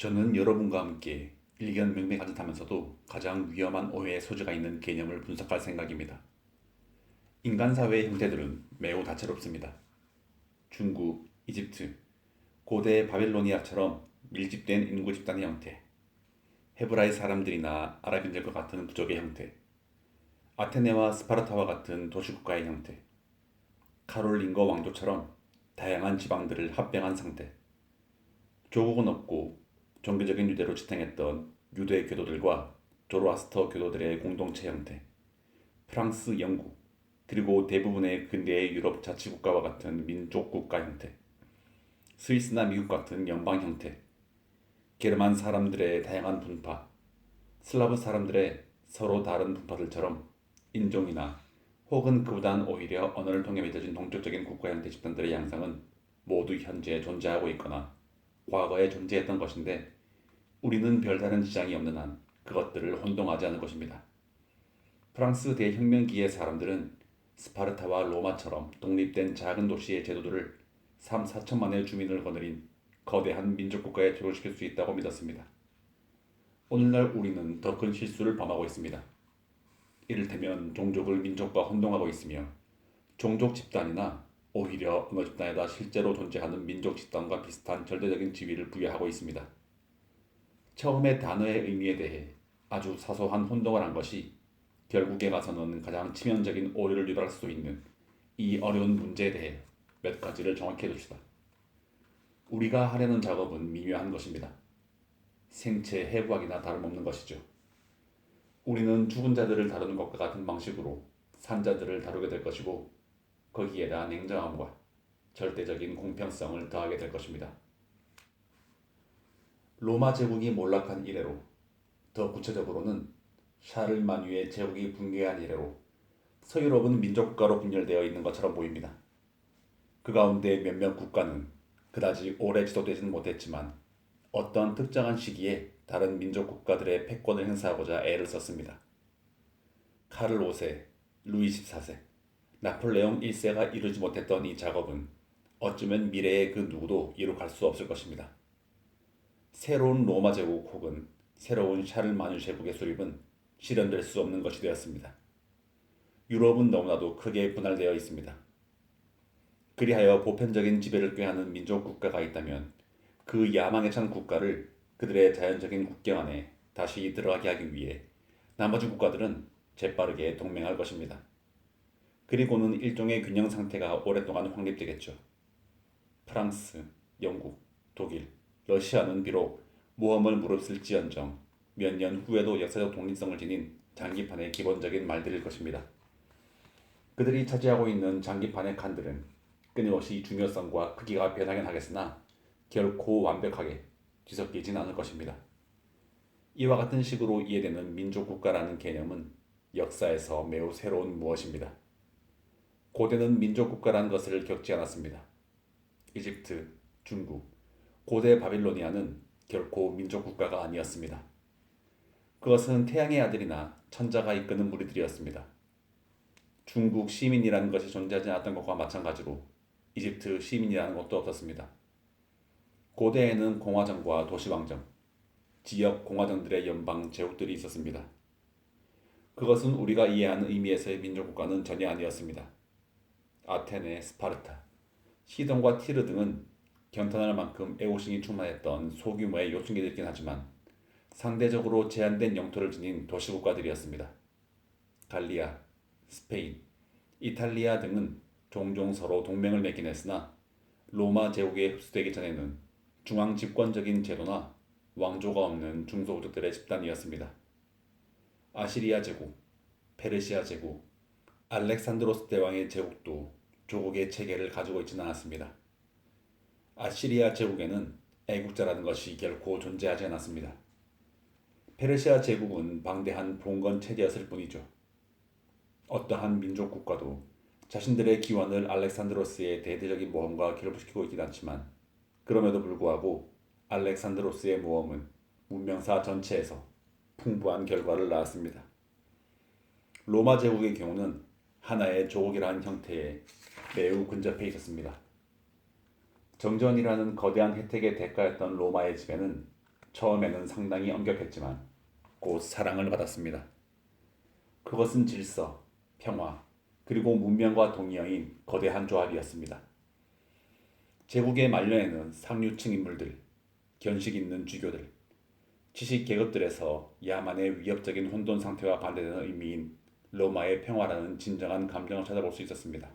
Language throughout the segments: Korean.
저는 여러분과 함께 일견명백하듯하면서도 가장 위험한 오해의 소지가 있는 개념을 분석할 생각입니다. 인간 사회의 형태들은 매우 다채롭습니다. 중국, 이집트, 고대 바빌로니아처럼 밀집된 인구 집단의 형태, 헤브라이 사람들이나 아랍인들과 같은 부족의 형태, 아테네와 스파르타와 같은 도시국가의 형태, 카롤링거 왕조처럼 다양한 지방들을 합병한 상태, 조국은 없고 종교적인 유대로 지탱했던 유대 교도들과 조로아스터 교도들의 공동체 형태, 프랑스, 영국, 그리고 대부분의 근대의 유럽 자치국가와 같은 민족 국가 형태, 스위스나 미국 같은 연방 형태, 게르만 사람들의 다양한 분파, 슬라브 사람들의 서로 다른 분파들처럼 인종이나 혹은 그보단 오히려 언어를 통해 맺어진 동족적인 국가 형태 집단들의 양상은 모두 현재 존재하고 있거나 과거에 존재했던 것인데 우리는 별다른 지장이 없는 한 그것들을 혼동하지 않을 것입니다. 프랑스 대혁명기의 사람들은 스파르타와 로마처럼 독립된 작은 도시의 제도들을 3, 4천만의 주민을 거느린 거대한 민족국가에 조력시킬 수 있다고 믿었습니다. 오늘날 우리는 더 큰 실수를 범하고 있습니다. 이를테면 종족을 민족과 혼동하고 있으며 종족 집단이나 오히려 언어 집단에다 실제로 존재하는 민족 집단과 비슷한 절대적인 지위를 부여하고 있습니다. 처음에 단어의 의미에 대해 아주 사소한 혼동을 한 것이 결국에 가서는 가장 치명적인 오류를 유발할 수도 있는 이 어려운 문제에 대해 몇 가지를 정확히 해둡시다. 우리가 하려는 작업은 미묘한 것입니다. 생체 해부학이나 다름없는 것이죠. 우리는 죽은 자들을 다루는 것과 같은 방식으로 산자들을 다루게 될 것이고 거기에다 냉정함과 절대적인 공평성을 더하게 될 것입니다. 로마 제국이 몰락한 이래로, 더 구체적으로는 샤를마뉴의 제국이 붕괴한 이래로 서유럽은 민족국가로 분열되어 있는 것처럼 보입니다. 그 가운데 몇몇 국가는 그다지 오래 지속되지는 못했지만 어떤 특정한 시기에 다른 민족 국가들의 패권을 행사하고자 애를 썼습니다. 카를 5세, 루이 14세, 나폴레옹 1세가 이루지 못했던 이 작업은 어쩌면 미래의 그 누구도 이룩할 수 없을 것입니다. 새로운 로마 제국 혹은 새로운 샤를마뉴 제국의 수립은 실현될 수 없는 것이 되었습니다. 유럽은 너무나도 크게 분할되어 있습니다. 그리하여 보편적인 지배를 꾀하는 민족 국가가 있다면 그 야망에 찬 국가를 그들의 자연적인 국경 안에 다시 들어가게 하기 위해 나머지 국가들은 재빠르게 동맹할 것입니다. 그리고는 일종의 균형 상태가 오랫동안 확립되겠죠. 프랑스, 영국, 독일, 러시아는 비록 모험을 무릅쓸지언정 몇 년 후에도 역사적 독립성을 지닌 장기판의 기본적인 말들일 것입니다. 그들이 차지하고 있는 장기판의 칸들은 끊임없이 중요성과 크기가 변하긴 하겠으나 결코 완벽하게 뒤섞이진 않을 것입니다. 이와 같은 식으로 이해되는 민족국가라는 개념은 역사에서 매우 새로운 무엇입니다. 고대는 민족국가라는 것을 겪지 않았습니다. 이집트, 중국, 고대 바빌로니아는 결코 민족국가가 아니었습니다. 그것은 태양의 아들이나 천자가 이끄는 무리들이었습니다. 중국 시민이라는 것이 존재하지 않았던 것과 마찬가지로 이집트 시민이라는 것도 없었습니다. 고대에는 공화정과 도시왕정, 지역 공화정들의 연방 제국들이 있었습니다. 그것은 우리가 이해하는 의미에서의 민족국가는 전혀 아니었습니다. 아테네, 스파르타, 시돈과 티르 등은 견탄할 만큼 애호심이 충만했던 소규모의 요충지들이긴 하지만 상대적으로 제한된 영토를 지닌 도시국가들이었습니다. 갈리아, 스페인, 이탈리아 등은 종종 서로 동맹을 맺긴 했으나 로마 제국에 흡수되기 전에는 중앙 집권적인 제도나 왕조가 없는 중소부족들의 집단이었습니다. 아시리아 제국, 페르시아 제국, 알렉산드로스 대왕의 제국도 조국의 체계를 가지고 있지는 않았습니다. 아시리아 제국에는 애국자라는 것이 결코 존재하지 않았습니다. 페르시아 제국은 방대한 봉건 체제였을 뿐이죠. 어떠한 민족 국가도 자신들의 기원을 알렉산드로스의 대대적인 모험과 결부시키고 있긴 않지만 그럼에도 불구하고 알렉산드로스의 모험은 문명사 전체에서 풍부한 결과를 낳았습니다. 로마 제국의 경우는 하나의 조국이라는 형태에 매우 근접해 있었습니다. 정전이라는 거대한 혜택의 대가였던 로마의 지배는 처음에는 상당히 엄격했지만 곧 사랑을 받았습니다. 그것은 질서, 평화, 그리고 문명과 동의어인 거대한 조합이었습니다. 제국의 말년에는 상류층 인물들, 견식 있는 주교들, 지식 계급들에서 야만의 위협적인 혼돈 상태와 반대되는 의미인 로마의 평화라는 진정한 감정을 찾아볼 수 있었습니다.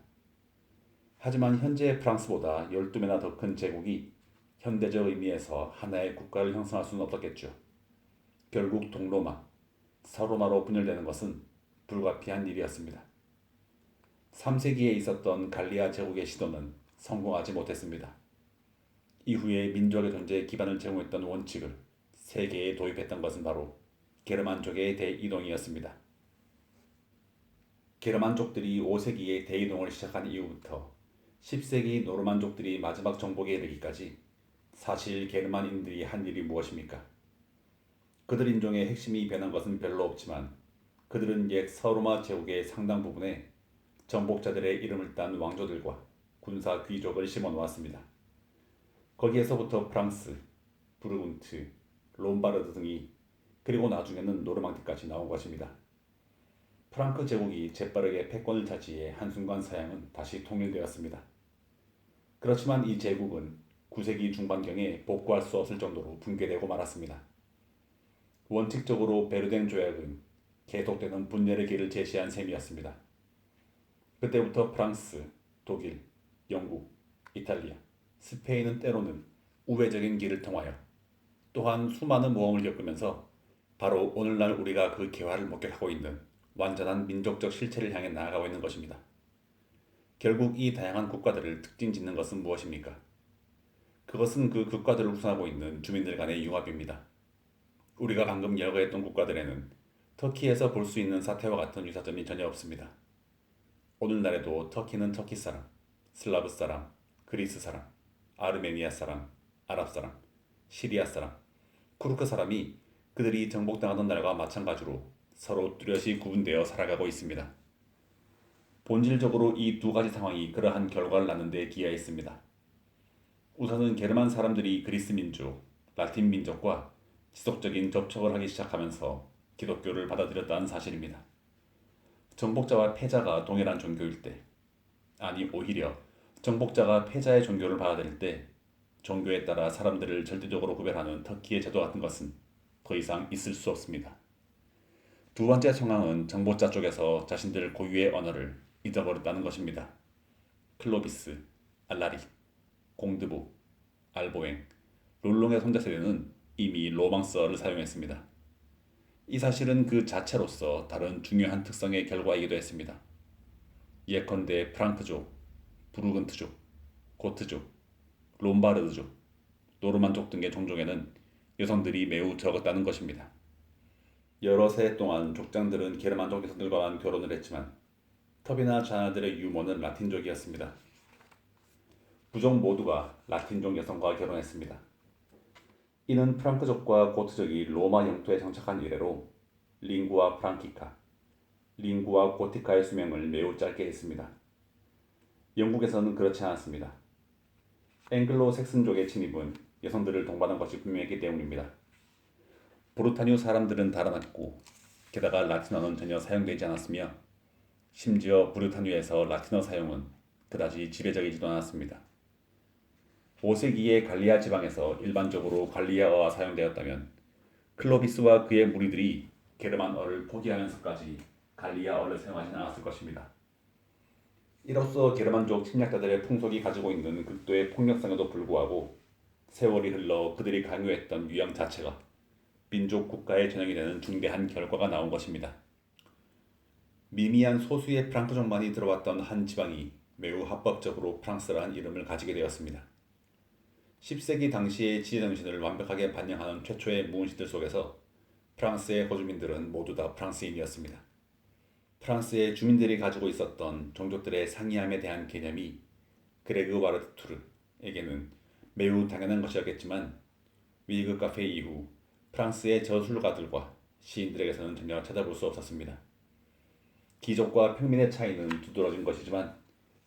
하지만 현재의 프랑스보다 12배나 더 큰 제국이 현대적 의미에서 하나의 국가를 형성할 수는 없었겠죠. 결국 동로마, 서로마로 분열되는 것은 불가피한 일이었습니다. 3세기에 있었던 갈리아 제국의 시도는 성공하지 못했습니다. 이후에 민족의 존재에 기반을 제공했던 원칙을 세계에 도입했던 것은 바로 게르만족의 대이동이었습니다. 게르만족들이 5세기에 대이동을 시작한 이후부터 10세기 노르만족들이 마지막 정복에 이르기까지 사실 게르만인들이 한 일이 무엇입니까? 그들 인종의 핵심이 변한 것은 별로 없지만 그들은 옛 서로마 제국의 상당 부분에 정복자들의 이름을 딴 왕조들과 군사 귀족을 심어 놓았습니다. 거기에서부터 프랑스, 부르군트, 롬바르드 등이 그리고 나중에는 노르망디까지 나온 것입니다. 프랑크 제국이 재빠르게 패권을 차지해 한순간 서양은 다시 통일되었습니다. 그렇지만 이 제국은 9세기 중반경에 복구할 수 없을 정도로 붕괴되고 말았습니다. 원칙적으로 베르덴 조약은 계속되는 분열의 길을 제시한 셈이었습니다. 그때부터 프랑스, 독일, 영국, 이탈리아, 스페인은 때로는 우회적인 길을 통하여 또한 수많은 모험을 겪으면서 바로 오늘날 우리가 그 개화를 목격하고 있는 완전한 민족적 실체를 향해 나아가고 있는 것입니다. 결국 이 다양한 국가들을 특징 짓는 것은 무엇입니까? 그것은 그 국가들을 구성하고 있는 주민들 간의 융합입니다. 우리가 방금 열거했던 국가들에는 터키에서 볼 수 있는 사태와 같은 유사점이 전혀 없습니다. 오늘날에도 터키는 터키 사람, 슬라브 사람, 그리스 사람, 아르메니아 사람, 아랍 사람, 시리아 사람, 쿠르크 사람이 그들이 정복당하던 날과 마찬가지로 서로 뚜렷이 구분되어 살아가고 있습니다. 본질적으로 이 두 가지 상황이 그러한 결과를 낳는 데 기여했습니다. 우선은 게르만 사람들이 그리스 민족, 라틴 민족과 지속적인 접촉을 하기 시작하면서 기독교를 받아들였다는 사실입니다. 정복자와 패자가 동일한 종교일 때, 아니 오히려 정복자가 패자의 종교를 받아들일 때 종교에 따라 사람들을 절대적으로 구별하는 터키의 제도 같은 것은 더 이상 있을 수 없습니다. 두 번째 상황은 정복자 쪽에서 자신들 고유의 언어를 잊어버렸다는 것입니다. 클로비스, 알라리, 공드부, 알보엥, 롤롱의 손자 세대는 이미 로망스어를 사용했습니다. 이 사실은 그 자체로서 다른 중요한 특성의 결과이기도 했습니다. 예컨대 프랑크족, 부르근트족, 고트족, 롬바르드족, 노르만족 등의 종족에는 여성들이 매우 적었다는 것입니다. 여러 세대 동안 족장들은 게르만족 여성들과만 결혼을 했지만 터비나 자나들의 유모는 라틴족이었습니다. 부족 모두가 라틴족 여성과 결혼했습니다. 이는 프랑크족과 고트족이 로마 영토에 정착한 이래로 링구아 프랑키카, 링구아 고티카의 수명을 매우 짧게 했습니다. 영국에서는 그렇지 않았습니다. 앵글로 색슨족의 침입은 여성들을 동반한 것이 분명했기 때문입니다. 브루타뉴 사람들은 달아났고 게다가 라틴어는 전혀 사용되지 않았으며 심지어 브루타뉴에서 라틴어 사용은 그다지 지배적이지도 않았습니다. 5세기의 갈리아 지방에서 일반적으로 갈리아어가 사용되었다면 클로비스와 그의 무리들이 게르만어를 포기하면서까지 갈리아어를 사용하지 않았을 것입니다. 이로써 게르만족 침략자들의 풍속이 가지고 있는 극도의 폭력성에도 불구하고 세월이 흘러 그들이 강요했던 유형 자체가 민족 국가의 전형이 되는 중대한 결과가 나온 것입니다. 미미한 소수의 프랑크족만이 들어왔던 한 지방이 매우 합법적으로 프랑스라는 이름을 가지게 되었습니다. 10세기 당시의 지혜정신을 완벽하게 반영하는 최초의 무은시들 속에서 프랑스의 거주민들은 모두 다 프랑스인이었습니다. 프랑스의 주민들이 가지고 있었던 종족들의 상이함에 대한 개념이 그레그 와르투르에게는 매우 당연한 것이었겠지만 위그 카페 이후 프랑스의 저술가들과 시인들에게서는 전혀 찾아볼 수 없었습니다. 귀족과 평민의 차이는 두드러진 것이지만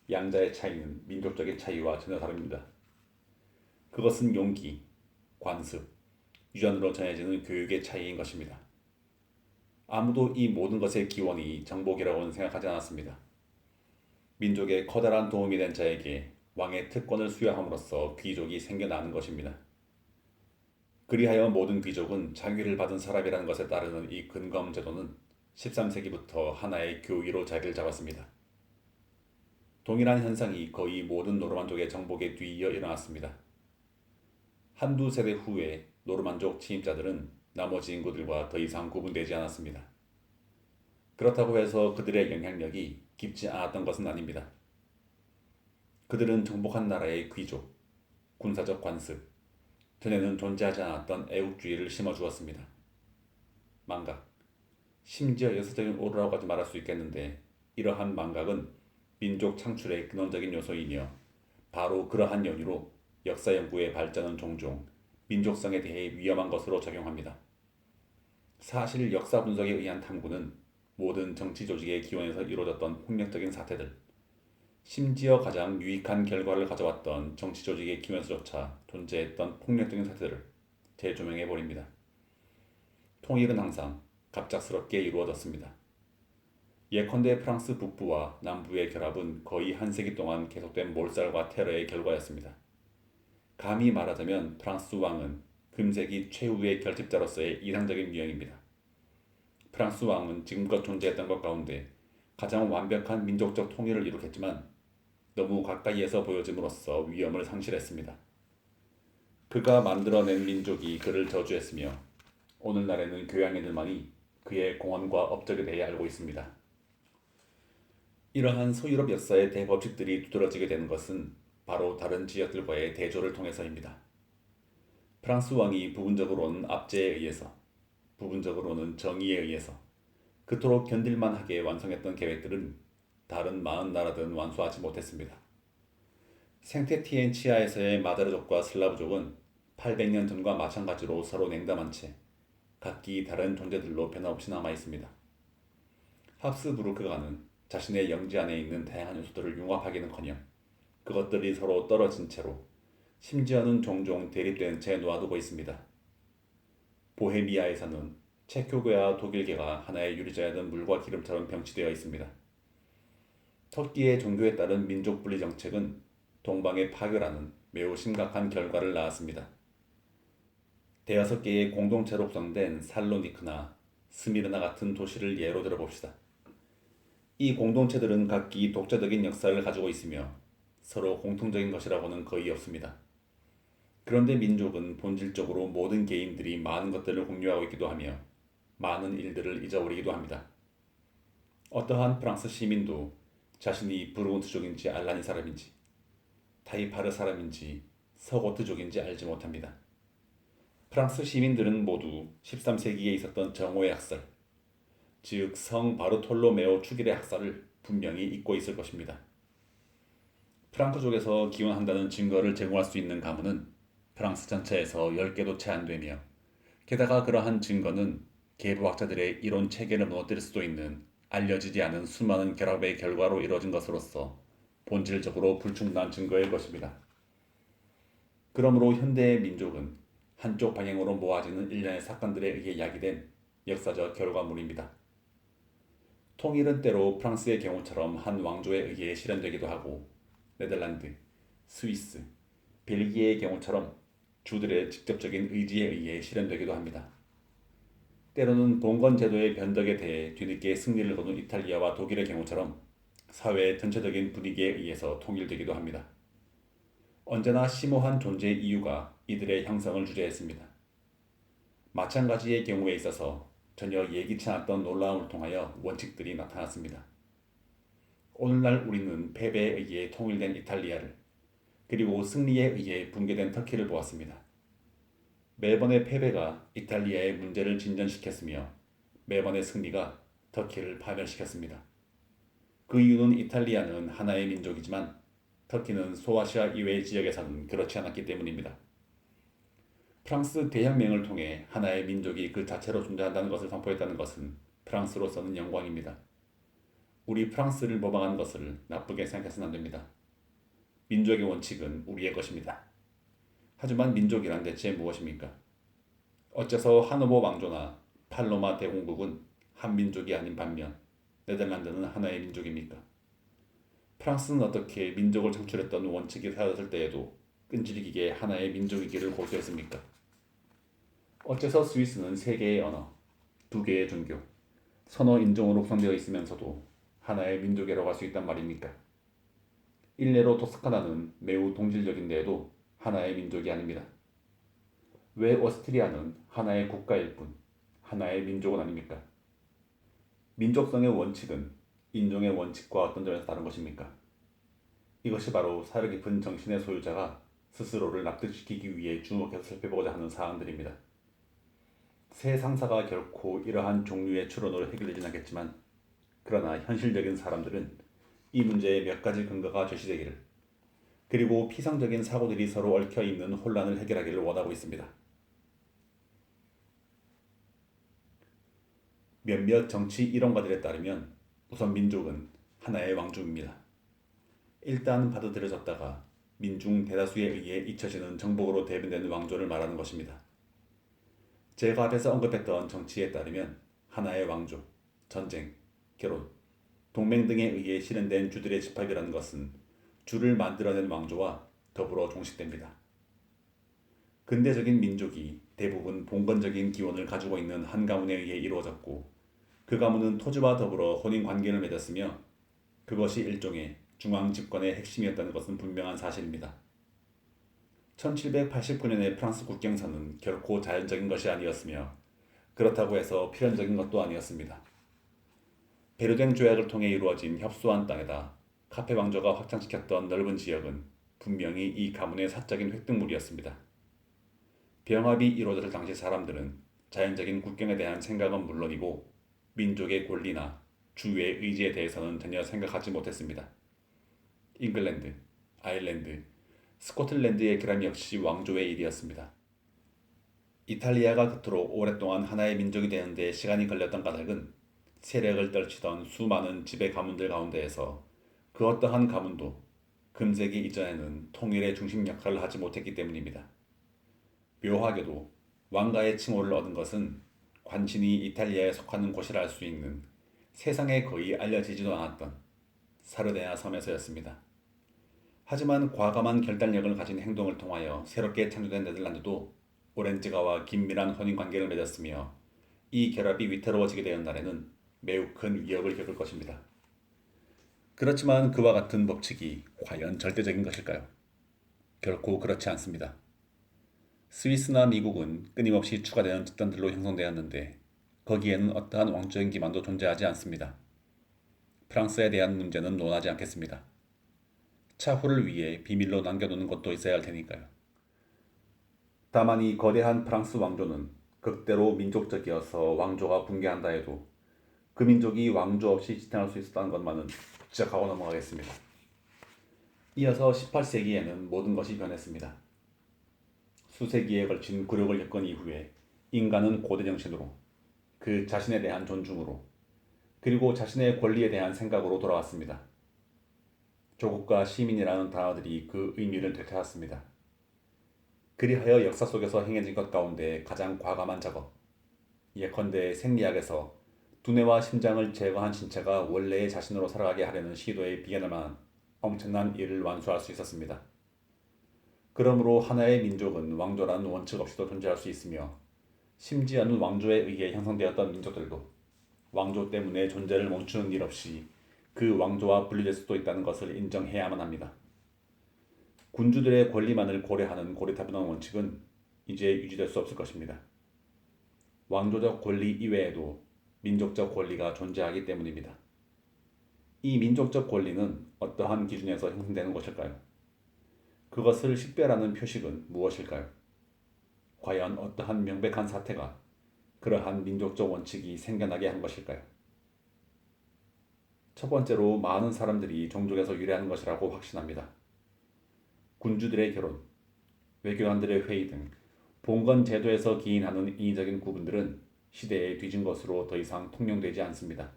양자의 차이는 민족적인 차이와 전혀 다릅니다. 그것은 용기, 관습, 유전으로 전해지는 교육의 차이인 것입니다. 아무도 이 모든 것의 기원이 정복이라고는 생각하지 않았습니다. 민족에 커다란 도움이 된 자에게 왕의 특권을 수여함으로써 귀족이 생겨나는 것입니다. 그리하여 모든 귀족은 자위를 받은 사람이라는 것에 따르는 이 근검 제도는 13세기부터 하나의 교의로 자리를 잡았습니다. 동일한 현상이 거의 모든 노르만족의 정복에 뒤이어 일어났습니다. 한두 세대 후에 노르만족 침입자들은 나머지 인구들과 더 이상 구분되지 않았습니다. 그렇다고 해서 그들의 영향력이 깊지 않았던 것은 아닙니다. 그들은 정복한 나라의 귀족, 군사적 관습, 전에는 존재하지 않았던 애국주의를 심어주었습니다. 망각, 심지어 역사적인 오류라고까지 말할 수 있겠는데 이러한 망각은 민족 창출의 근원적인 요소이며 바로 그러한 연유로 역사 연구의 발전은 종종 민족성에 대해 위험한 것으로 작용합니다. 사실 역사 분석에 의한 탐구는 모든 정치 조직의 기원에서 이루어졌던 폭력적인 사태들, 심지어 가장 유익한 결과를 가져왔던 정치 조직의 기원에서조차 존재했던 폭력적인 사태들을 재조명해 버립니다. 통일은 항상 갑작스럽게 이루어졌습니다. 예컨대 프랑스 북부와 남부의 결합은 거의 한 세기 동안 계속된 몰살과 테러의 결과였습니다. 감히 말하자면 프랑스 왕은 금세기 최후의 결집자로서의 이상적인 유형입니다. 프랑스 왕은 지금껏 존재했던 것 가운데 가장 완벽한 민족적 통일을 이룩했지만 너무 가까이에서 보여짐으로써 위엄을 상실했습니다. 그가 만들어낸 민족이 그를 저주했으며 오늘날에는 교양인들만이 그의 공헌과 업적에 대해 알고 있습니다. 이러한 소유럽 역사의 대법칙들이 두드러지게 되는 것은 바로 다른 지역들과의 대조를 통해서입니다. 프랑스 왕이 부분적으로는 압제에 의해서, 부분적으로는 정의에 의해서 그토록 견딜만하게 완성했던 계획들은 다른 40나라들은 완수하지 못했습니다. 생테티엔치아에서의 마드라족과 슬라브족은 800년 전과 마찬가지로 서로 냉담한 채 각기 다른 존재들로 변함없이 남아있습니다. 합스부르크가는 자신의 영지 안에 있는 다양한 요소들을 융합하기는커녕 그것들이 서로 떨어진 채로 심지어는 종종 대립된 채 놓아두고 있습니다. 보헤미아에서는 체코계와 독일계가 하나의 유리자였던 물과 기름처럼 병치되어 있습니다. 터키의 종교에 따른 민족 분리 정책은 동방의 파괴라는 매우 심각한 결과를 낳았습니다. 대여섯 개의 공동체로 구성된 살로니크나 스미르나 같은 도시를 예로 들어봅시다. 이 공동체들은 각기 독자적인 역사를 가지고 있으며 서로 공통적인 것이라고는 거의 없습니다. 그런데 민족은 본질적으로 모든 개인들이 많은 것들을 공유하고 있기도 하며 많은 일들을 잊어버리기도 합니다. 어떠한 프랑스 시민도 자신이 부르곤트족인지 알라니 사람인지 타이파르 사람인지 서고트족인지 알지 못합니다. 프랑스 시민들은 모두 13세기에 있었던 정오의 학살, 즉 성 바르톨로메오 축일의 학살을 분명히 잊고 있을 것입니다. 프랑크족에서 기원한다는 증거를 제공할 수 있는 가문은 프랑스 전체에서 10개도 채 안 되며 게다가 그러한 증거는 계부학자들의 이론 체계를 무너뜨릴 수도 있는 알려지지 않은 수많은 결합의 결과로 이루어진 것으로서 본질적으로 불충분한 증거일 것입니다. 그러므로 현대의 민족은 한쪽 방향으로 모아지는 일련의 사건들에 의해 야기된 역사적 결과물입니다. 통일은 때로 프랑스의 경우처럼 한 왕조에 의해 실현되기도 하고 네덜란드, 스위스, 벨기에의 경우처럼 주들의 직접적인 의지에 의해 실현되기도 합니다. 때로는 봉건 제도의 변덕에 대해 뒤늦게 승리를 거둔 이탈리아와 독일의 경우처럼 사회의 전체적인 분위기에 의해서 통일되기도 합니다. 언제나 심오한 존재의 이유가 이들의 형성을 주재했습니다. 마찬가지의 경우에 있어서 전혀 예기치 않았던 놀라움을 통하여 원칙들이 나타났습니다. 오늘날 우리는 패배에 의해 통일된 이탈리아를 그리고 승리에 의해 붕괴된 터키를 보았습니다. 매번의 패배가 이탈리아의 문제를 진전시켰으며 매번의 승리가 터키를 파멸시켰습니다. 그 이유는 이탈리아는 하나의 민족이지만 터키는 소아시아 이외의 지역에서는 그렇지 않았기 때문입니다. 프랑스 대혁명을 통해 하나의 민족이 그 자체로 존재한다는 것을 선포했다는 것은 프랑스로서는 영광입니다. 우리 프랑스를 모방한 것을 나쁘게 생각해서는 안 됩니다. 민족의 원칙은 우리의 것입니다. 하지만 민족이란 대체 무엇입니까? 어째서 하노버 왕조나 팔로마 대공국은 한민족이 아닌 반면 네덜란드는 하나의 민족입니까? 프랑스는 어떻게 민족을 창출했던 원칙이 사라졌을 때에도 끈질기게 하나의 민족이기를 고수했습니까? 어째서 스위스는 세 개의 언어, 두 개의 종교, 선어 인종으로 구성되어 있으면서도 하나의 민족이라고 할 수 있단 말입니까? 일례로 토스카나는 매우 동질적인데에도 하나의 민족이 아닙니다. 왜 오스트리아는 하나의 국가일 뿐 하나의 민족은 아닙니까? 민족성의 원칙은 인종의 원칙과 어떤 점에서 다른 것입니까? 이것이 바로 사려 깊은 정신의 소유자가 스스로를 납득시키기 위해 주목해서 살펴보고자 하는 사항들입니다. 새 상사가 결코 이러한 종류의 추론으로 해결되진 않겠지만, 그러나 현실적인 사람들은 이 문제에 몇 가지 근거가 제시되기를, 그리고 피상적인 사고들이 서로 얽혀있는 혼란을 해결하기를 원하고 있습니다. 몇몇 정치 이론가들에 따르면 우선 민족은 하나의 왕조입니다. 일단 받아들여졌다가 민중 대다수에 의해 잊혀지는 정복으로 대변되는 왕조를 말하는 것입니다. 제가 앞에서 언급했던 정치에 따르면 하나의 왕조, 전쟁, 결혼, 동맹 등에 의해 실현된 주들의 집합이라는 것은 주를 만들어낸 왕조와 더불어 종식됩니다. 근대적인 민족이 대부분 봉건적인 기원을 가지고 있는 한 가문에 의해 이루어졌고, 그 가문은 토지와 더불어 혼인 관계를 맺었으며 그것이 일종의 중앙 집권의 핵심이었다는 것은 분명한 사실입니다. 1789년의 프랑스 국경선은 결코 자연적인 것이 아니었으며 그렇다고 해서 필연적인 것도 아니었습니다. 베르댕 조약을 통해 이루어진 협소한 땅에다 카페 왕조가 확장시켰던 넓은 지역은 분명히 이 가문의 사적인 획득물이었습니다. 병합이 이루어졌을 당시 사람들은 자연적인 국경에 대한 생각은 물론이고 민족의 권리나 주의 의지에 대해서는 전혀 생각하지 못했습니다. 잉글랜드, 아일랜드, 스코틀랜드의 결함 역시 왕조의 일이었습니다. 이탈리아가 그토록 오랫동안 하나의 민족이 되는데 시간이 걸렸던 까닭은 세력을 떨치던 수많은 지배 가문들 가운데에서 그 어떠한 가문도 금세기 이전에는 통일의 중심 역할을 하지 못했기 때문입니다. 묘하게도 왕가의 칭호를 얻은 것은 관신이 이탈리아에 속하는 곳이라 할 수 있는 세상에 거의 알려지지도 않았던 사르데나 섬에서였습니다. 하지만 과감한 결단력을 가진 행동을 통하여 새롭게 창조된 네덜란드도 오렌지가와 긴밀한 혼인관계를 맺었으며 이 결합이 위태로워지게 되는 날에는 매우 큰 위협을 겪을 것입니다. 그렇지만 그와 같은 법칙이 과연 절대적인 것일까요? 결코 그렇지 않습니다. 스위스나 미국은 끊임없이 추가되는 집단들로 형성되었는데 거기에는 어떠한 왕조적인 기반도 존재하지 않습니다. 프랑스에 대한 문제는 논하지 않겠습니다. 차후를 위해 비밀로 남겨놓는 것도 있어야 할 테니까요. 다만 이 거대한 프랑스 왕조는 극대로 민족적이어서 왕조가 붕괴한다 해도 그 민족이 왕조 없이 지탱할 수 있었다는 것만은 지적하고 넘어가겠습니다. 이어서 18세기에는 모든 것이 변했습니다. 수세기에 걸친 굴욕을 겪은 이후에 인간은 고대 정신으로, 그 자신에 대한 존중으로, 그리고 자신의 권리에 대한 생각으로 돌아왔습니다. 조국과 시민이라는 단어들이 그 의미를 되찾았습니다. 그리하여 역사 속에서 행해진 것 가운데 가장 과감한 작업, 예컨대 생리학에서 두뇌와 심장을 제거한 신체가 원래의 자신으로 살아가게 하려는 시도에 비견할 만한 엄청난 일을 완수할 수 있었습니다. 그러므로 하나의 민족은 왕조라는 원칙 없이도 존재할 수 있으며 심지어는 왕조에 의해 형성되었던 민족들도 왕조 때문에 존재를 멈추는 일 없이 그 왕조와 분리될 수도 있다는 것을 인정해야만 합니다. 군주들의 권리만을 고려하는 고리타분한 원칙은 이제 유지될 수 없을 것입니다. 왕조적 권리 이외에도 민족적 권리가 존재하기 때문입니다. 이 민족적 권리는 어떠한 기준에서 형성되는 것일까요? 그것을 식별하는 표식은 무엇일까요? 과연 어떠한 명백한 사태가 그러한 민족적 원칙이 생겨나게 한 것일까요? 첫 번째로 많은 사람들이 종족에서 유래하는 것이라고 확신합니다. 군주들의 결혼, 외교관들의 회의 등 봉건 제도에서 기인하는 인위적인 구분들은 시대에 뒤진 것으로 더 이상 통용되지 않습니다.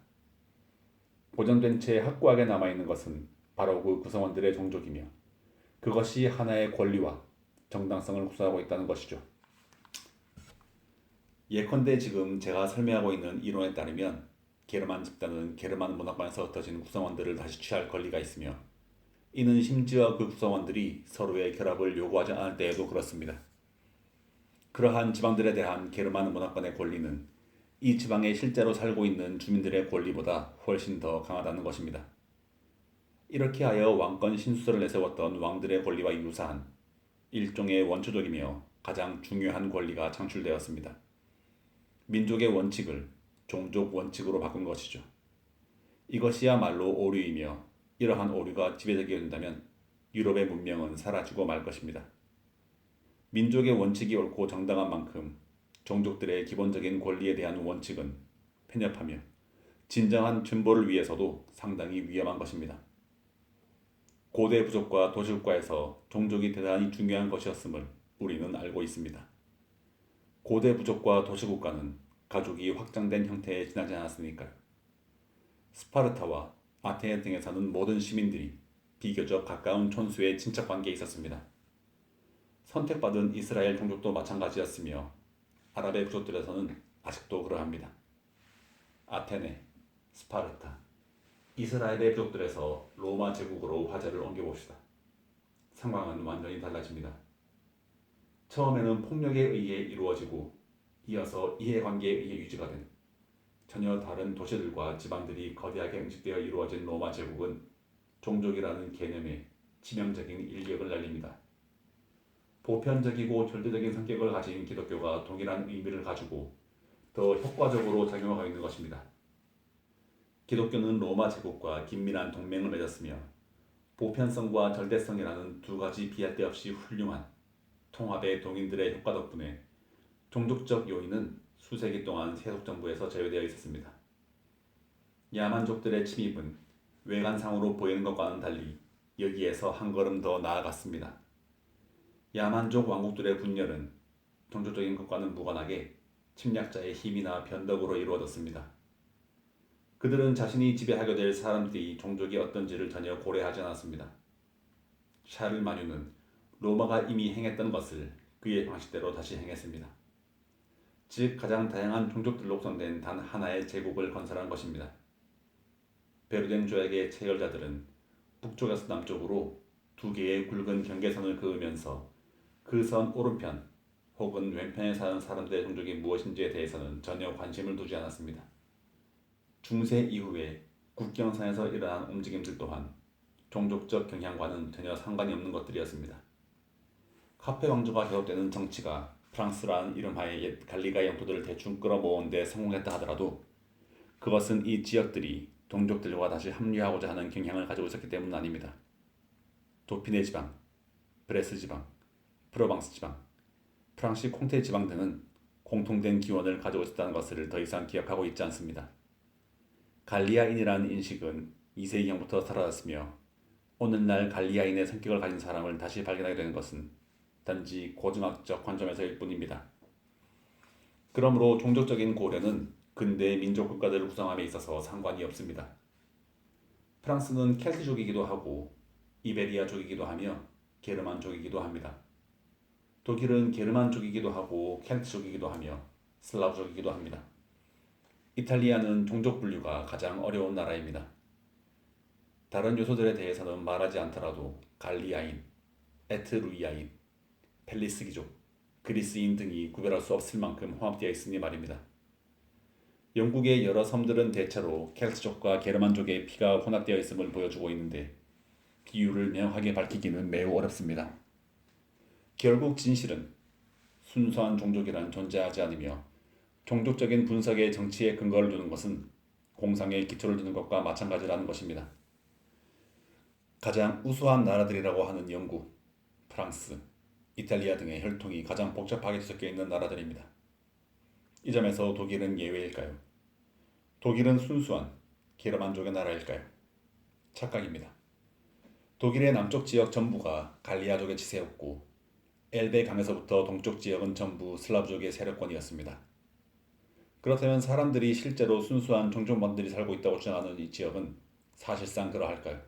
보존된 채 확고하게 남아있는 것은 바로 그 구성원들의 종족이며 그것이 하나의 권리와 정당성을 구사하고 있다는 것이죠. 예컨대 지금 제가 설명하고 있는 이론에 따르면 게르만 집단은 게르만 문화권에서 흩어진 구성원들을 다시 취할 권리가 있으며 이는 심지어 그 구성원들이 서로의 결합을 요구하지 않을 때에도 그렇습니다. 그러한 지방들에 대한 게르만 문화권의 권리는 이 지방에 실제로 살고 있는 주민들의 권리보다 훨씬 더 강하다는 것입니다. 이렇게 하여 왕권 신수설을 내세웠던 왕들의 권리와 유사한 일종의 원초적이며 가장 중요한 권리가 창출되었습니다. 민족의 원칙을 종족 원칙으로 바꾼 것이죠. 이것이야말로 오류이며 이러한 오류가 지배되게 된다면 유럽의 문명은 사라지고 말 것입니다. 민족의 원칙이 옳고 정당한 만큼 종족들의 기본적인 권리에 대한 원칙은 편협하며 진정한 진보를 위해서도 상당히 위험한 것입니다. 고대 부족과 도시국가에서 종족이 대단히 중요한 것이었음을 우리는 알고 있습니다. 고대 부족과 도시국가는 가족이 확장된 형태에 지나지 않았으니까요. 스파르타와 아테네 등에서는 모든 시민들이 비교적 가까운 촌수의 친척 관계에 있었습니다. 선택받은 이스라엘 종족도 마찬가지였으며 아랍의 부족들에서는 아직도 그러합니다. 아테네, 스파르타, 이스라엘의 부족들에서 로마 제국으로 화제를 옮겨봅시다. 상황은 완전히 달라집니다. 처음에는 폭력에 의해 이루어지고 이어서 이해관계에 의해 유지가 된 전혀 다른 도시들과 지방들이 거대하게 응집되어 이루어진 로마 제국은 종족이라는 개념에 치명적인 일격을 날립니다. 보편적이고 절대적인 성격을 가진 기독교가 동일한 의미를 가지고 더 효과적으로 작용하고 있는 것입니다. 기독교는 로마 제국과 긴밀한 동맹을 맺었으며 보편성과 절대성이라는 두 가지 비할 데 없이 훌륭한 통합의 동인들의 효과 덕분에 종족적 요인은 수세기 동안 세속정부에서 제외되어 있었습니다. 야만족들의 침입은 외관상으로 보이는 것과는 달리 여기에서 한 걸음 더 나아갔습니다. 야만족 왕국들의 분열은 종족적인 것과는 무관하게 침략자의 힘이나 변덕으로 이루어졌습니다. 그들은 자신이 지배하게 될 사람들이 종족이 어떤지를 전혀 고려하지 않았습니다. 샤를마뉴는 로마가 이미 행했던 것을 그의 방식대로 다시 행했습니다. 즉 가장 다양한 종족들로 구성된 단 하나의 제국을 건설한 것입니다. 베르덴 조약의 체결자들은 북쪽에서 남쪽으로 두 개의 굵은 경계선을 그으면서 그 선 오른편 혹은 왼편에 사는 사람들의 종족이 무엇인지에 대해서는 전혀 관심을 두지 않았습니다. 중세 이후에 국경선에서 일어난 움직임들 또한 종족적 경향과는 전혀 상관이 없는 것들이었습니다. 카페 왕조가 계속되는 정치가 프랑스라는 이름하에 옛 갈리가 영토들을 대충 끌어모은 데 성공했다 하더라도 그것은 이 지역들이 동족들과 다시 합류하고자 하는 경향을 가지고 있었기 때문은 아닙니다. 도피네 지방, 브레스 지방, 프로방스 지방, 프랑시 콩테 지방 등은 공통된 기원을 가지고 있었다는 것을 더 이상 기억하고 있지 않습니다. 갈리아인이라는 인식은 2세기경부터 사라졌으며 오늘날 갈리아인의 성격을 가진 사람을 다시 발견하게 되는 것은 단지 고증학적 관점에서일 뿐입니다. 그러므로 종족적인 고려는 근대 민족 국가들을 구성함에 있어서 상관이 없습니다. 프랑스는 켈트족이기도 하고 이베리아족이기도 하며 게르만족이기도 합니다. 독일은 게르만족이기도 하고 켈트족이기도 하며 슬라브족이기도 합니다. 이탈리아는 종족 분류가 가장 어려운 나라입니다. 다른 요소들에 대해서는 말하지 않더라도 갈리아인, 에트루이아인, 펠리스기족, 그리스인 등이 구별할 수 없을 만큼 혼합되어 있으니 말입니다. 영국의 여러 섬들은 대체로 켈트족과 게르만족의 피가 혼합되어 있음을 보여주고 있는데 비율을 명확하게 밝히기는 매우 어렵습니다. 결국 진실은 순수한 종족이란 존재하지 않으며 종족적인 분석의 정치에 근거를 두는 것은 공상의 기초를 두는 것과 마찬가지라는 것입니다. 가장 우수한 나라들이라고 하는 영국, 프랑스, 이탈리아 등의 혈통이 가장 복잡하게 뒤섞여 있는 나라들입니다. 이 점에서 독일은 예외일까요? 독일은 순수한 게르만족의 나라일까요? 착각입니다. 독일의 남쪽 지역 전부가 갈리아족의 지세였고 엘베 강에서부터 동쪽 지역은 전부 슬라브족의 세력권이었습니다. 그렇다면 사람들이 실제로 순수한 종족만들이 살고 있다고 주장하는 이 지역은 사실상 그러할까요?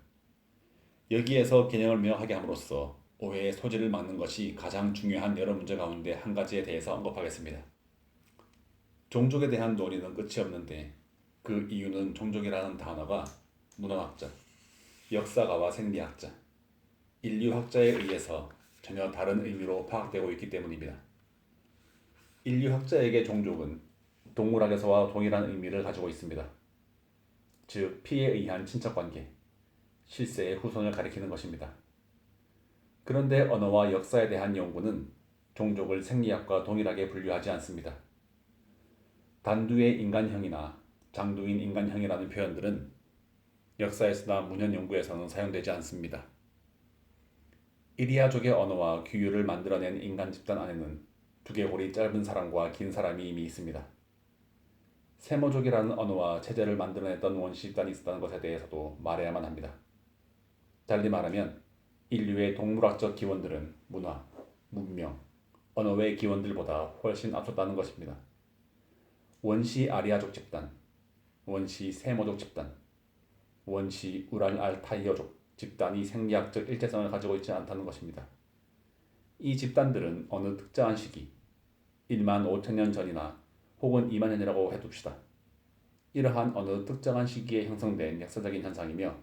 여기에서 개념을 명확하게 함으로써 오해의 소지를 막는 것이 가장 중요한 여러 문제 가운데 한 가지에 대해서 언급하겠습니다. 종족에 대한 논의는 끝이 없는데 그 이유는 종족이라는 단어가 문헌학자, 역사가와 생리학자, 인류학자에 의해서 전혀 다른 의미로 파악되고 있기 때문입니다. 인류학자에게 종족은 동물학에서와 동일한 의미를 가지고 있습니다. 즉, 피에 의한 친척관계, 실세의 후손을 가리키는 것입니다. 그런데 언어와 역사에 대한 연구는 종족을 생리학과 동일하게 분류하지 않습니다. 단두의 인간형이나 장두인 인간형이라는 표현들은 역사에서나 문헌 연구에서는 사용되지 않습니다. 이리아족의 언어와 규율을 만들어낸 인간 집단 안에는 두개골이 짧은 사람과 긴 사람이 이미 있습니다. 세모족이라는 언어와 체제를 만들어냈던 원시 집단이 있었다는 것에 대해서도 말해야만 합니다. 달리 말하면 인류의 동물학적 기원들은 문화, 문명, 언어의 기원들보다 훨씬 앞섰다는 것입니다. 원시 아리아족 집단, 원시 세모족 집단, 원시 우랄알타이어족 집단이 생리학적 일체성을 가지고 있지 않다는 것입니다. 이 집단들은 어느 특정한 시기, 1만 5천 년 전이나 혹은 2만 년이라고 해둡시다. 이러한 어느 특정한 시기에 형성된 역사적인 현상이며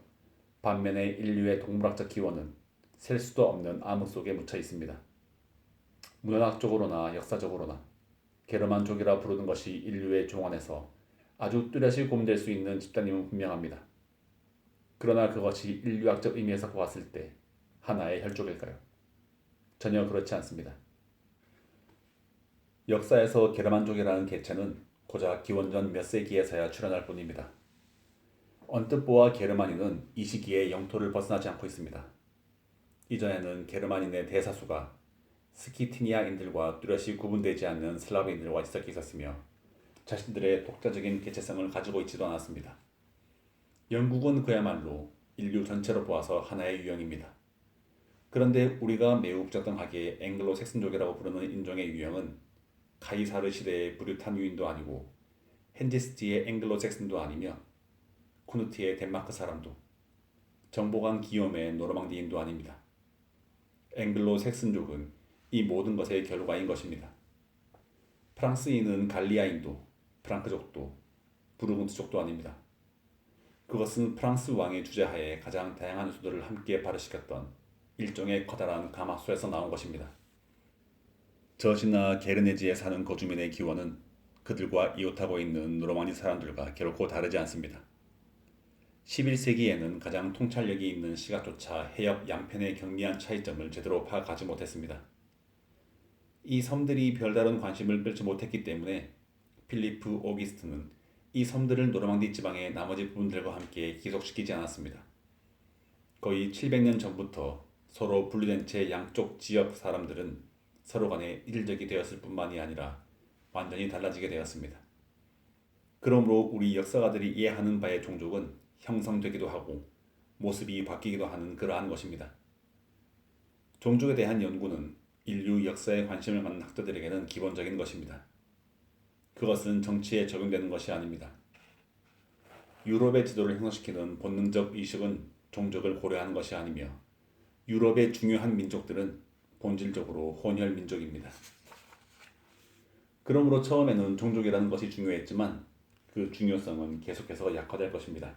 반면에 인류의 동물학적 기원은 셀 수도 없는 암흑 속에 묻혀 있습니다. 문헌학적으로나 역사적으로나 게르만족이라 부르는 것이 인류의 종안에서 아주 뚜렷이 구분될 수 있는 집단임은 분명합니다. 그러나 그것이 인류학적 의미에서 보았을 때 하나의 혈족일까요? 전혀 그렇지 않습니다. 역사에서 게르만족이라는 개체는 고작 기원전 몇 세기에서야 출현할 뿐입니다. 언뜻 보아 게르만인은 이 시기에 영토를 벗어나지 않고 있습니다. 이전에는 게르만인의 대사수가 스키티니아인들과 뚜렷이 구분되지 않는 슬라브인들과 섞여 있었으며 자신들의 독자적인 개체성을 가지고 있지도 않았습니다. 영국은 그야말로 인류 전체로 보아서 하나의 유형입니다. 그런데 우리가 매우 부적당하게 앵글로색슨족이라고 부르는 인종의 유형은 카이사르 시대의 브류탄 유인도 아니고 헨지스티의 앵글로색슨도 아니며 쿠누티의 덴마크 사람도 정보강 기욤의 노르망디인도 아닙니다. 앵글로색슨족은 이 모든 것의 결과인 것입니다. 프랑스인은 갈리아인도, 프랑크족도, 부르근트족도 아닙니다. 그것은 프랑스 왕의 주재하에 가장 다양한 요소들을 함께 발효시켰던 일종의 커다란 가마솥에서 나온 것입니다. 저지나 게르네지에 사는 거주민의 기원은 그들과 이웃하고 있는 노르망디 사람들과 결코 다르지 않습니다. 11세기에는 가장 통찰력이 있는 시각조차 해협 양편의 경미한 차이점을 제대로 파악하지 못했습니다. 이 섬들이 별다른 관심을 끌지 못했기 때문에 필리프 오기스트는 이 섬들을 노르망디 지방의 나머지 부분들과 함께 기속시키지 않았습니다. 거의 700년 전부터 서로 분리된 채 양쪽 지역 사람들은 서로 간에 일적이 되었을 뿐만이 아니라 완전히 달라지게 되었습니다. 그러므로 우리 역사가들이 이해하는 바의 종족은 형성되기도 하고 모습이 바뀌기도 하는 그러한 것입니다. 종족에 대한 연구는 인류 역사에 관심을 갖는 학자들에게는 기본적인 것입니다. 그것은 정치에 적용되는 것이 아닙니다. 유럽의 지도를 형성시키는 본능적 의식은 종족을 고려하는 것이 아니며 유럽의 중요한 민족들은 본질적으로 혼혈 민족입니다. 그러므로 처음에는 종족이라는 것이 중요했지만 그 중요성은 계속해서 약화될 것입니다.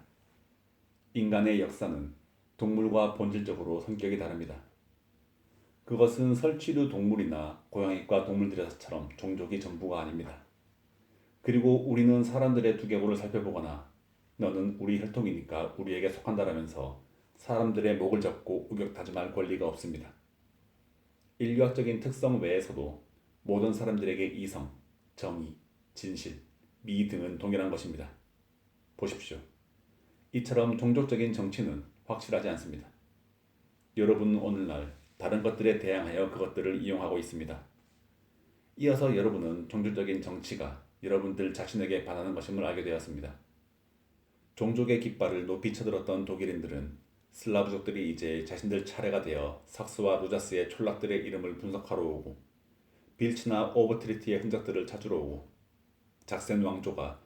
인간의 역사는 동물과 본질적으로 성격이 다릅니다. 그것은 설치류 동물이나 고양이과 동물들에서처럼 종족이 전부가 아닙니다. 그리고 우리는 사람들의 두개골을 살펴보거나 너는 우리 혈통이니까 우리에게 속한다라면서 사람들의 목을 잡고 우격다짐할 권리가 없습니다. 인류학적인 특성 외에서도 모든 사람들에게 이성, 정의, 진실, 미 등은 동일한 것입니다. 보십시오. 이처럼 종족적인 정치는 확실하지 않습니다. 여러분은 오늘날 다른 것들에 대항하여 그것들을 이용하고 있습니다. 이어서 여러분은 종족적인 정치가 여러분들 자신에게 반하는 것임을 알게 되었습니다. 종족의 깃발을 높이 쳐들었던 독일인들은 슬라브족들이 이제 자신들 차례가 되어 삭스와 루자스의 촌락들의 이름을 분석하러 오고 빌치나 오버트리티의 흔적들을 찾으러 오고 작센 왕조가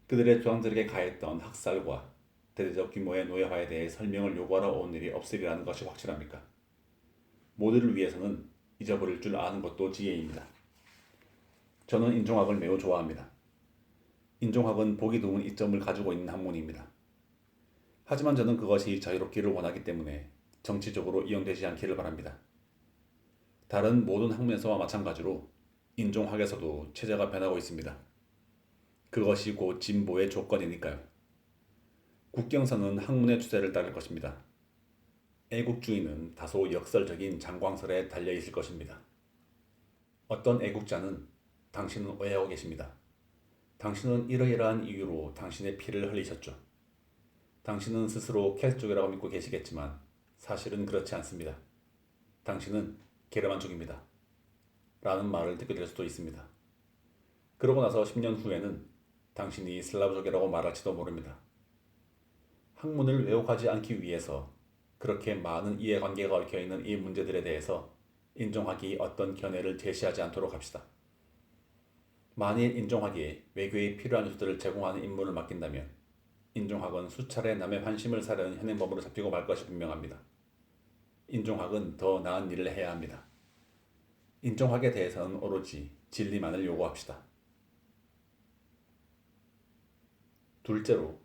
그들의 조상들에게 가했던 학살과 대대적 규모의 노예화에 대해 설명을 요구하러 온 일이 없으리라는 것이 확실합니까? 모두를 위해서는 잊어버릴 줄 아는 것도 지혜입니다. 저는 인종학을 매우 좋아합니다. 인종학은 보기 드문 이점을 가지고 있는 학문입니다. 하지만 저는 그것이 자유롭기를 원하기 때문에 정치적으로 이용되지 않기를 바랍니다. 다른 모든 학문에서와 마찬가지로 인종학에서도 체제가 변하고 있습니다. 그것이 곧 진보의 조건이니까요. 국경선은 학문의 추세를 따를 것입니다. 애국주의는 다소 역설적인 장광설에 달려 있을 것입니다. 어떤 애국자는 당신은 오해하고 계십니다. 당신은 이러이러한 이유로 당신의 피를 흘리셨죠. 당신은 스스로 켈트족이라고 믿고 계시겠지만 사실은 그렇지 않습니다. 당신은 게르만족입니다. 라는 말을 듣게 될 수도 있습니다. 그러고 나서 10년 후에는 당신이 슬라브족이라고 말할지도 모릅니다. 학문을 왜곡하지 않기 위해서 그렇게 많은 이해관계가 얽혀있는 이 문제들에 대해서 인종학이 어떤 견해를 제시하지 않도록 합시다. 만일 인종학이 외교에 필요한 뉴스들을 제공하는 임무를 맡긴다면 인종학은 수차례 남의 환심을 사려는 현행범으로 잡히고 말 것이 분명합니다. 인종학은 더 나은 일을 해야 합니다. 인종학에 대해서는 오로지 진리만을 요구합시다. 둘째로,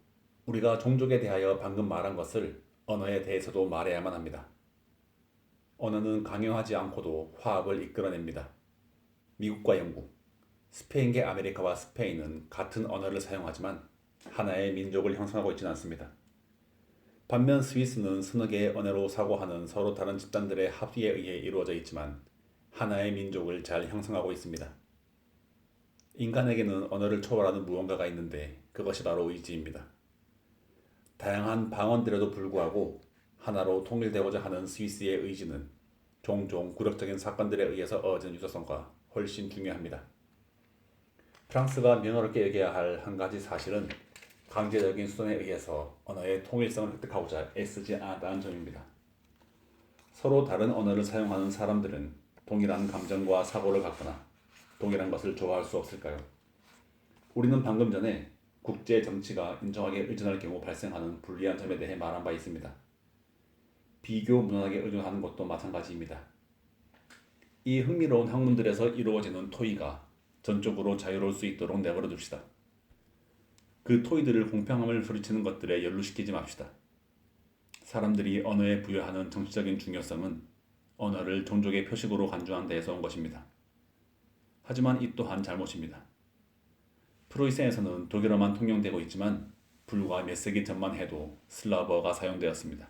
우리가 종족에 대하여 방금 말한 것을 언어에 대해서도 말해야만 합니다. 언어는 강요하지 않고도 화합을 이끌어냅니다. 미국과 영국, 스페인계 아메리카와 스페인은 같은 언어를 사용하지만 하나의 민족을 형성하고 있지는 않습니다. 반면 스위스는 서너 개의 언어로 사고하는 서로 다른 집단들의 합의에 의해 이루어져 있지만 하나의 민족을 잘 형성하고 있습니다. 인간에게는 언어를 초월하는 무언가가 있는데 그것이 바로 의지입니다. 다양한 방언들에도 불구하고 하나로 통일되고자 하는 스위스의 의지는 종종 굴욕적인 사건들에 의해서 얻은 유사성과 훨씬 중요합니다. 프랑스가 명확하게 여겨야 할 한 가지 사실은 강제적인 수단에 의해서 언어의 통일성을 획득하고자 애쓰지 않았다는 점입니다. 서로 다른 언어를 사용하는 사람들은 동일한 감정과 사고를 갖거나 동일한 것을 좋아할 수 없을까요? 우리는 방금 전에 국제 정치가 인종학에 의존할 경우 발생하는 불리한 점에 대해 말한 바 있습니다. 비교 문헌학에 의존하는 것도 마찬가지입니다. 이 흥미로운 학문들에서 이루어지는 토의가 전적으로 자유로울 수 있도록 내버려 둡시다. 그 토의들을 공평함을 소리치는 것들에 연루시키지 맙시다. 사람들이 언어에 부여하는 정치적인 중요성은 언어를 종족의 표식으로 간주한 데에서 온 것입니다. 하지만 이 또한 잘못입니다. 프로이센에서는 독일어만 통용되고 있지만 불과 몇 세기 전만 해도 슬라브어가 사용되었습니다.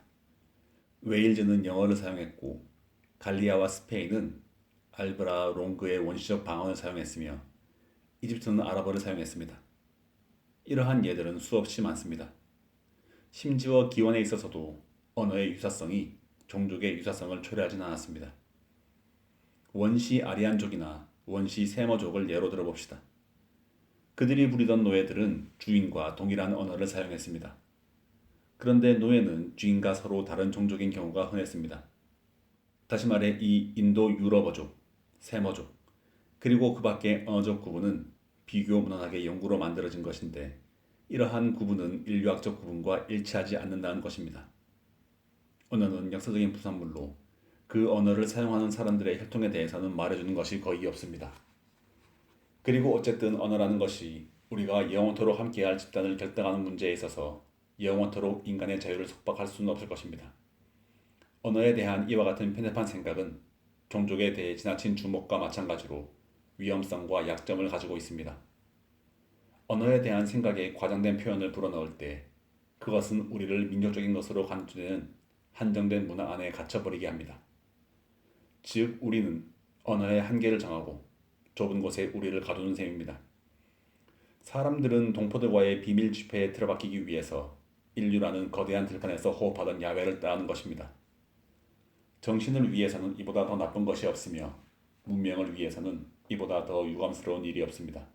웨일즈는 영어를 사용했고 갈리아와 스페인은 알브라 롱그의 원시적 방언을 사용했으며 이집트는 아랍어를 사용했습니다. 이러한 예들은 수없이 많습니다. 심지어 기원에 있어서도 언어의 유사성이 종족의 유사성을 초래하진 않았습니다. 원시 아리안족이나 원시 세머족을 예로 들어봅시다. 그들이 부리던 노예들은 주인과 동일한 언어를 사용했습니다. 그런데 노예는 주인과 서로 다른 종족인 경우가 흔했습니다. 다시 말해 이 인도 유럽어족, 세머족, 그리고 그 밖의 언어적 구분은 비교 문헌학의 연구로 만들어진 것인데 이러한 구분은 인류학적 구분과 일치하지 않는다는 것입니다. 언어는 역사적인 부산물로 그 언어를 사용하는 사람들의 혈통에 대해서는 말해주는 것이 거의 없습니다. 그리고 어쨌든 언어라는 것이 우리가 영원토록 함께할 집단을 결정하는 문제에 있어서 영원토록 인간의 자유를 속박할 수는 없을 것입니다. 언어에 대한 이와 같은 편협한 생각은 종족에 대해 지나친 주목과 마찬가지로 위험성과 약점을 가지고 있습니다. 언어에 대한 생각에 과장된 표현을 불어넣을 때 그것은 우리를 민족적인 것으로 간주되는 한정된 문화 안에 갇혀버리게 합니다. 즉 우리는 언어의 한계를 정하고 좁은 곳에 우리를 가두는 셈입니다. 사람들은 동포들과의 비밀 집회에 틀어박히기 위해서 인류라는 거대한 들판에서 호흡하던 야외를 떠나는 것입니다. 정신을 위해서는 이보다 더 나쁜 것이 없으며 문명을 위해서는 이보다 더 유감스러운 일이 없습니다.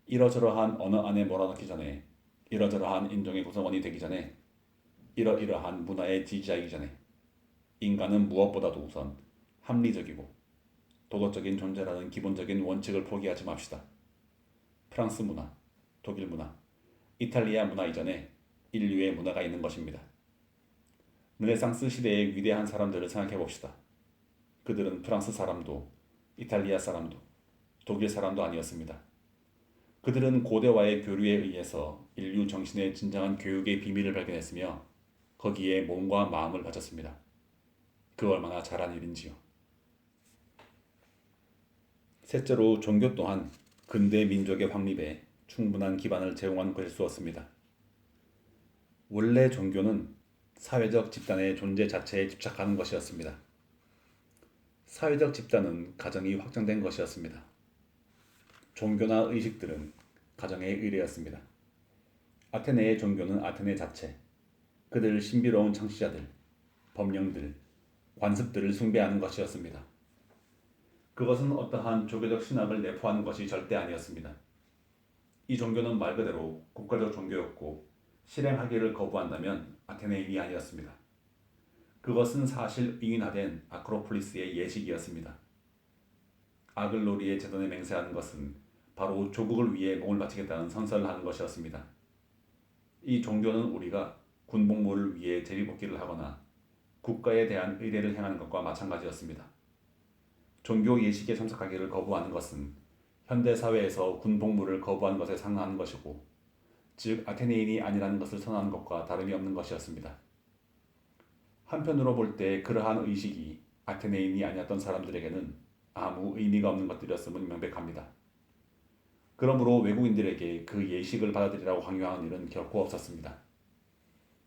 이러저러한 언어 안에 몰아넣기 전에, 이러저러한 인종의 구성원이 되기 전에, 이러이러한 문화의 지지자이기 전에 인간은 무엇보다도 우선 합리적이고 도덕적인 존재라는 기본적인 원칙을 포기하지 맙시다. 프랑스 문화, 독일 문화, 이탈리아 문화 이전에 인류의 문화가 있는 것입니다. 르네상스 시대의 위대한 사람들을 생각해 봅시다. 그들은 프랑스 사람도, 이탈리아 사람도, 독일 사람도 아니었습니다. 그들은 고대와의 교류에 의해서 인류 정신의 진정한 교육의 비밀을 발견했으며 거기에 몸과 마음을 바쳤습니다. 그 얼마나 잘한 일인지요. 셋째로 종교 또한 근대 민족의 확립에 충분한 기반을 제공한 것일 수 없습니다. 원래 종교는 사회적 집단의 존재 자체에 집착하는 것이었습니다. 사회적 집단은 가정이 확정된 것이었습니다. 종교나 의식들은 가정의 의례였습니다. 아테네의 종교는 아테네 자체, 그들 신비로운 창시자들, 법령들, 관습들을 숭배하는 것이었습니다. 그것은 어떠한 종교적 신학을 내포하는 것이 절대 아니었습니다. 이 종교는 말 그대로 국가적 종교였고 실행하기를 거부한다면 아테네인이 아니었습니다. 그것은 사실 의인화된 아크로폴리스의 예식이었습니다. 아글로리의 제단에 맹세하는 것은 바로 조국을 위해 몸을 바치겠다는 선서를 하는 것이었습니다. 이 종교는 우리가 군복무를 위해 제비뽑기를 하거나 국가에 대한 의례를 행하는 것과 마찬가지였습니다. 종교 예식에 참석하기를 거부하는 것은 현대사회에서 군복무를 거부하는 것에 상응하는 것이고, 즉 아테네인이 아니라는 것을 선언하는 것과 다름이 없는 것이었습니다. 한편으로 볼 때 그러한 의식이 아테네인이 아니었던 사람들에게는 아무 의미가 없는 것들이었음은 명백합니다. 그러므로 외국인들에게 그 예식을 받아들이라고 강요하는 일은 결코 없었습니다.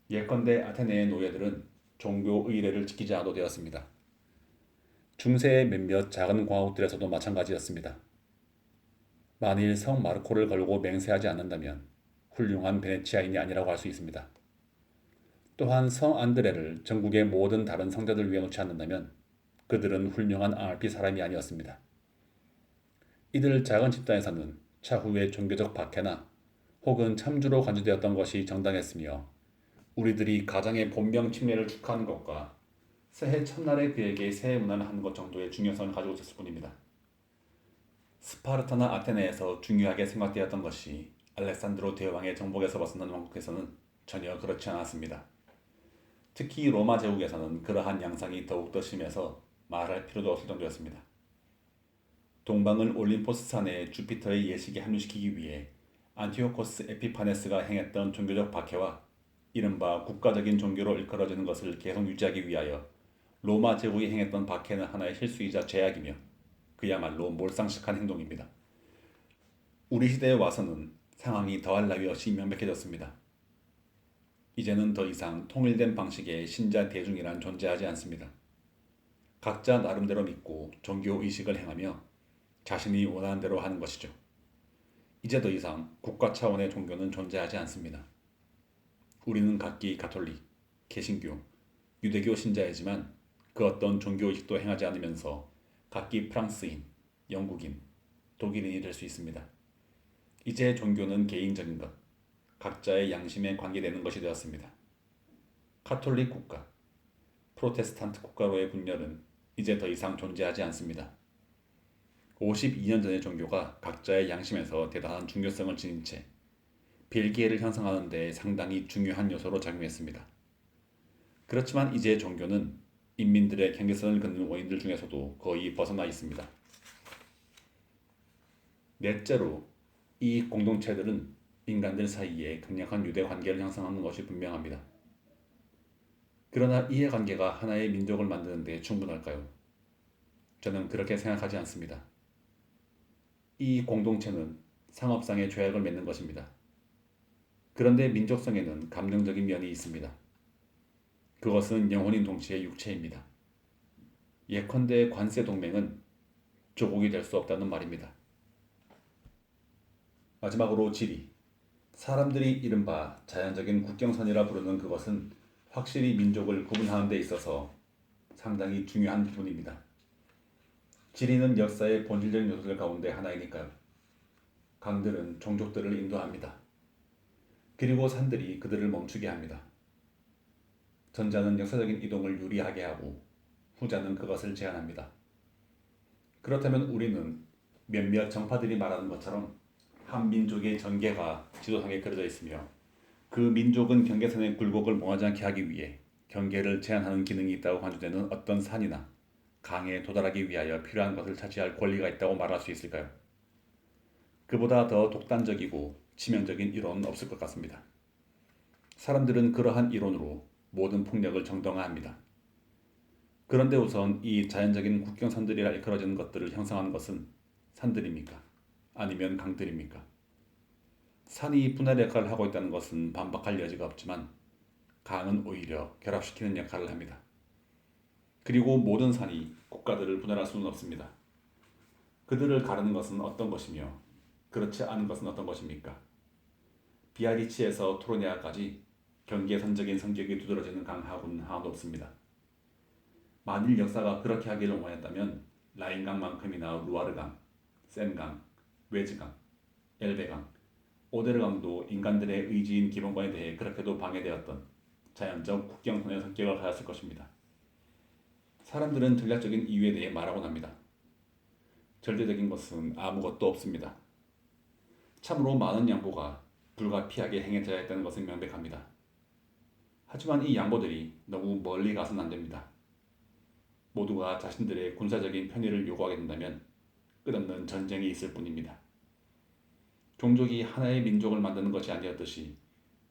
예컨대 아테네의 노예들은 종교 의례를 지키지 않아도 되었습니다. 중세의 몇몇 작은 공화국들에서도 마찬가지였습니다. 만일 성 마르코를 걸고 맹세하지 않는다면 훌륭한 베네치아인이 아니라고 할 수 있습니다. 또한 성 안드레를 전국의 모든 다른 성자들 위에 놓지 않는다면 그들은 훌륭한 아말피 사람이 아니었습니다. 이들 작은 집단에서는 차후에 종교적 박해나 혹은 참주로 간주되었던 것이 정당했으며 우리들이 가정의 본명 침례를 축하하는 것과 새해 첫날에 그에게 새해 문안을 하는 것 정도의 중요성을 가지고 있었을 뿐입니다. 스파르타나 아테네에서 중요하게 생각되었던 것이 알렉산드로 대왕의 정복에서 벗어난 왕국에서는 전혀 그렇지 않았습니다. 특히 로마 제국에서는 그러한 양상이 더욱더 심해서 말할 필요도 없을 정도였습니다. 동방을 올림포스 산에 주피터의 예식에 합류시키기 위해 안티오코스 에피파네스가 행했던 종교적 박해와 이른바 국가적인 종교로 일컬어지는 것을 계속 유지하기 위하여 로마 제국이 행했던 박해는 하나의 실수이자 죄악이며 그야말로 몰상식한 행동입니다. 우리 시대에 와서는 상황이 더할 나위 없이 명백해졌습니다. 이제는 더 이상 통일된 방식의 신자 대중이란 존재하지 않습니다. 각자 나름대로 믿고 종교 의식을 행하며 자신이 원하는 대로 하는 것이죠. 이제 더 이상 국가 차원의 종교는 존재하지 않습니다. 우리는 각기 가톨릭, 개신교, 유대교 신자이지만 그 어떤 종교의식도 행하지 않으면서 각기 프랑스인, 영국인, 독일인이 될 수 있습니다. 이제 종교는 개인적인 것, 각자의 양심에 관계되는 것이 되었습니다. 카톨릭 국가, 프로테스탄트 국가로의 분열은 이제 더 이상 존재하지 않습니다. 52년 전의 종교가 각자의 양심에서 대단한 중요성을 지닌 채 벨기에를 형성하는 데 상당히 중요한 요소로 작용했습니다. 그렇지만 이제 종교는 인민들의 경계선을 긋는 원인들 중에서도 거의 벗어나 있습니다. 넷째로, 이 공동체들은 인간들 사이에 강력한 유대 관계를 형성하는 것이 분명합니다. 그러나 이해관계가 하나의 민족을 만드는 데 충분할까요? 저는 그렇게 생각하지 않습니다. 이 공동체는 상업상의 조약을 맺는 것입니다. 그런데 민족성에는 감정적인 면이 있습니다. 그것은 영혼인 동체의 육체입니다. 예컨대 관세 동맹은 조국이 될 수 없다는 말입니다. 마지막으로 지리. 사람들이 이른바 자연적인 국경선이라 부르는 그것은 확실히 민족을 구분하는 데 있어서 상당히 중요한 부분입니다. 지리는 역사의 본질적인 요소들 가운데 하나이니까요. 강들은 종족들을 인도합니다. 그리고 산들이 그들을 멈추게 합니다. 전자는 역사적인 이동을 유리하게 하고 후자는 그것을 제한합니다. 그렇다면 우리는 몇몇 정파들이 말하는 것처럼 한 민족의 전개가 지도상에 그려져 있으며 그 민족은 경계선의 굴곡을 모하지 않게 하기 위해 경계를 제한하는 기능이 있다고 간주되는 어떤 산이나 강에 도달하기 위하여 필요한 것을 차지할 권리가 있다고 말할 수 있을까요? 그보다 더 독단적이고 치명적인 이론은 없을 것 같습니다. 사람들은 그러한 이론으로 모든 폭력을 정당화합니다. 그런데 우선 이 자연적인 국경선들이라 일컬어지는 것들을 형성하는 것은 산들입니까? 아니면 강들입니까? 산이 분할 역할을 하고 있다는 것은 반박할 여지가 없지만 강은 오히려 결합시키는 역할을 합니다. 그리고 모든 산이 국가들을 분할할 수는 없습니다. 그들을 가르는 것은 어떤 것이며 그렇지 않은 것은 어떤 것입니까? 비아리치에서 토로니아까지 경계의 선적인 성격이 두드러지는 강하고는 하나도 없습니다. 만일 역사가 그렇게 하기를 원했다면 라인강만큼이나 루아르강, 센강, 웨즈강, 엘베강, 오데르강도 인간들의 의지인 기본권에 대해 그렇게도 방해되었던 자연적 국경선의 성격을 가졌을 것입니다. 사람들은 전략적인 이유에 대해 말하곤 합니다. 절대적인 것은 아무것도 없습니다. 참으로 많은 양보가 불가피하게 행해져야 했다는 것은 명백합니다. 하지만 이 양보들이 너무 멀리 가서는 안 됩니다. 모두가 자신들의 군사적인 편의를 요구하게 된다면 끝없는 전쟁이 있을 뿐입니다. 종족이 하나의 민족을 만드는 것이 아니었듯이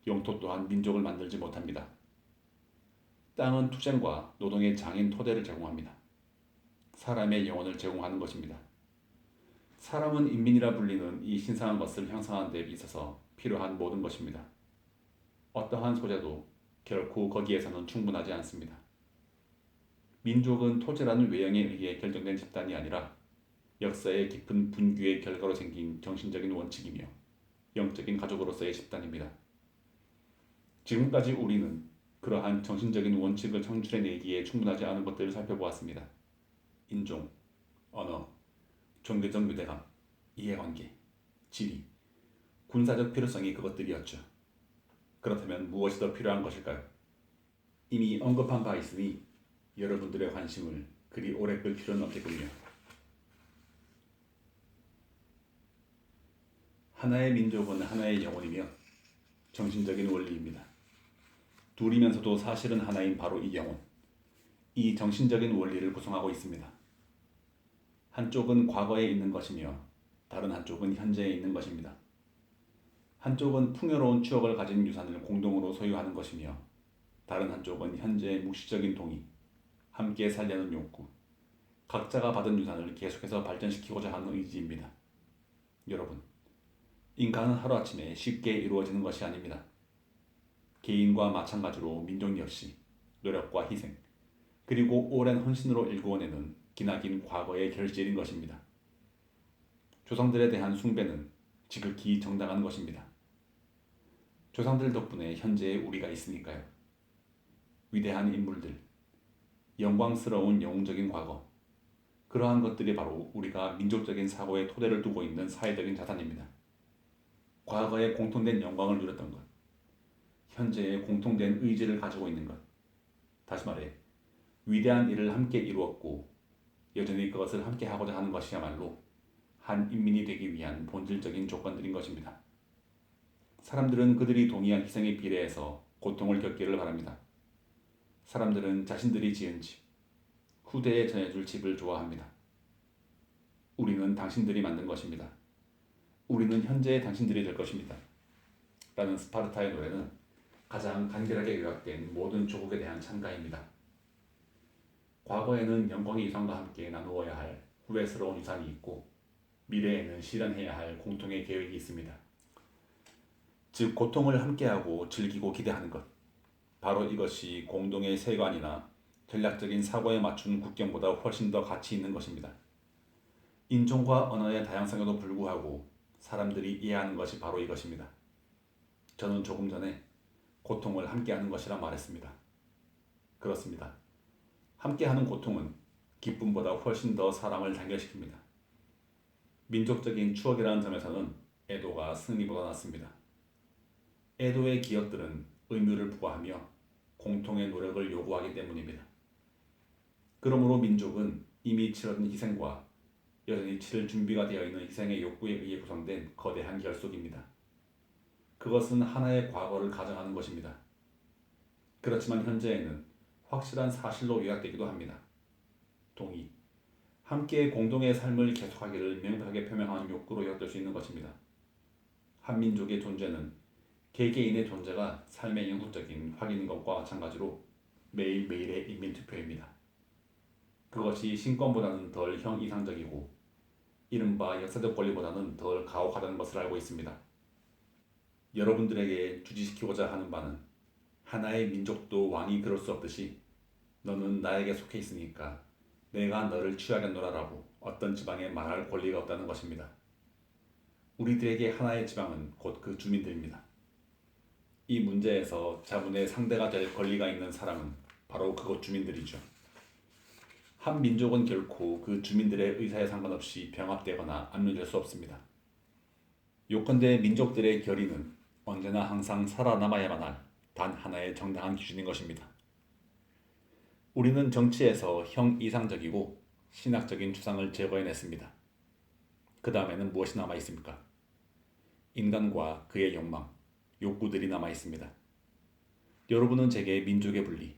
영토 또한 민족을 만들지 못합니다. 땅은 투쟁과 노동의 장인 토대를 제공합니다. 사람의 영혼을 제공하는 것입니다. 사람은 인민이라 불리는 이 신성한 것을 형성하는 데 있어서 필요한 모든 것입니다. 어떠한 소재도 결코 거기에서는 충분하지 않습니다. 민족은 토제라는 외형에 의해 결정된 집단이 아니라 역사의 깊은 분규의 결과로 생긴 정신적인 원칙이며 영적인 가족으로서의 집단입니다. 지금까지 우리는 그러한 정신적인 원칙을 창출해내기에 충분하지 않은 것들을 살펴보았습니다. 인종, 언어, 종교적 유대감, 이해관계, 지리, 군사적 필요성이 그것들이었죠. 그렇다면 무엇이 더 필요한 것일까요? 이미 언급한 바 있으니 여러분들의 관심을 그리 오래 끌 필요는 없겠군요. 하나의 민족은 하나의 영혼이며 정신적인 원리입니다. 둘이면서도 사실은 하나인 바로 이 영혼, 이 정신적인 원리를 구성하고 있습니다. 한쪽은 과거에 있는 것이며 다른 한쪽은 현재에 있는 것입니다. 한쪽은 풍요로운 추억을 가진 유산을 공동으로 소유하는 것이며 다른 한쪽은 현재의 묵시적인 동의, 함께 살려는 욕구, 각자가 받은 유산을 계속해서 발전시키고자 하는 의지입니다. 여러분, 인간은 하루아침에 쉽게 이루어지는 것이 아닙니다. 개인과 마찬가지로 민족 역시 노력과 희생, 그리고 오랜 헌신으로 일구어내는 기나긴 과거의 결실인 것입니다. 조상들에 대한 숭배는 지극히 정당한 것입니다. 조상들 덕분에 현재의 우리가 있으니까요. 위대한 인물들, 영광스러운 영웅적인 과거, 그러한 것들이 바로 우리가 민족적인 사고의 토대를 두고 있는 사회적인 자산입니다. 과거에 공통된 영광을 누렸던 것, 현재의 공통된 의지를 가지고 있는 것, 다시 말해 위대한 일을 함께 이루었고 여전히 그것을 함께 하고자 하는 것이야말로 한 인민이 되기 위한 본질적인 조건들인 것입니다. 사람들은 그들이 동의한 희생에 비례해서 고통을 겪기를 바랍니다. 사람들은 자신들이 지은 집, 후대에 전해줄 집을 좋아합니다. 우리는 당신들이 만든 것입니다. 우리는 현재의 당신들이 될 것입니다. 라는 스파르타의 노래는 가장 간결하게 요약된 모든 조국에 대한 찬가입니다. 과거에는 영광의 유산과 함께 나누어야 할 후회스러운 유산이 있고 미래에는 실현해야 할 공통의 계획이 있습니다. 즉 고통을 함께하고 즐기고 기대하는 것, 바로 이것이 공동의 세관이나 전략적인 사고에 맞춘 국경보다 훨씬 더 가치 있는 것입니다. 인종과 언어의 다양성에도 불구하고 사람들이 이해하는 것이 바로 이것입니다. 저는 조금 전에 고통을 함께하는 것이라 말했습니다. 그렇습니다. 함께하는 고통은 기쁨보다 훨씬 더 사람을 단결시킵니다. 민족적인 추억이라는 점에서는 애도가 승리보다 낫습니다. 애도의 기억들은 의무를 부과하며 공통의 노력을 요구하기 때문입니다. 그러므로 민족은 이미 치러진 희생과 여전히 치를 준비가 되어 있는 희생의 욕구에 의해 구성된 거대한 결속입니다. 그것은 하나의 과거를 가정하는 것입니다. 그렇지만 현재에는 확실한 사실로 요약되기도 합니다. 동의. 함께 공동의 삶을 계속하기를 명백하게 표명하는 욕구로 엿들 수 있는 것입니다. 한민족의 존재는 개개인의 존재가 삶의 영구적인 확인인 것과 마찬가지로 매일매일의 인민투표입니다. 그것이 신권보다는 덜 형이상적이고 이른바 역사적 권리보다는 덜 가혹하다는 것을 알고 있습니다. 여러분들에게 주지시키고자 하는 바는 하나의 민족도 왕이 그럴 수 없듯이 너는 나에게 속해 있으니까 내가 너를 취하겠노라라고 어떤 지방에 말할 권리가 없다는 것입니다. 우리들에게 하나의 지방은 곧 그 주민들입니다. 이 문제에서 자문의 상대가 될 권리가 있는 사람은 바로 그곳 주민들이죠. 한 민족은 결코 그 주민들의 의사에 상관없이 병합되거나 압류될 수 없습니다. 요컨대 민족들의 결의는 언제나 항상 살아남아야만 할 단 하나의 정당한 기준인 것입니다. 우리는 정치에서 형이상적이고 신학적인 추상을 제거해냈습니다. 그 다음에는 무엇이 남아있습니까? 인간과 그의 욕망, 욕구들이 남아있습니다. 여러분은 제게 민족의 분리,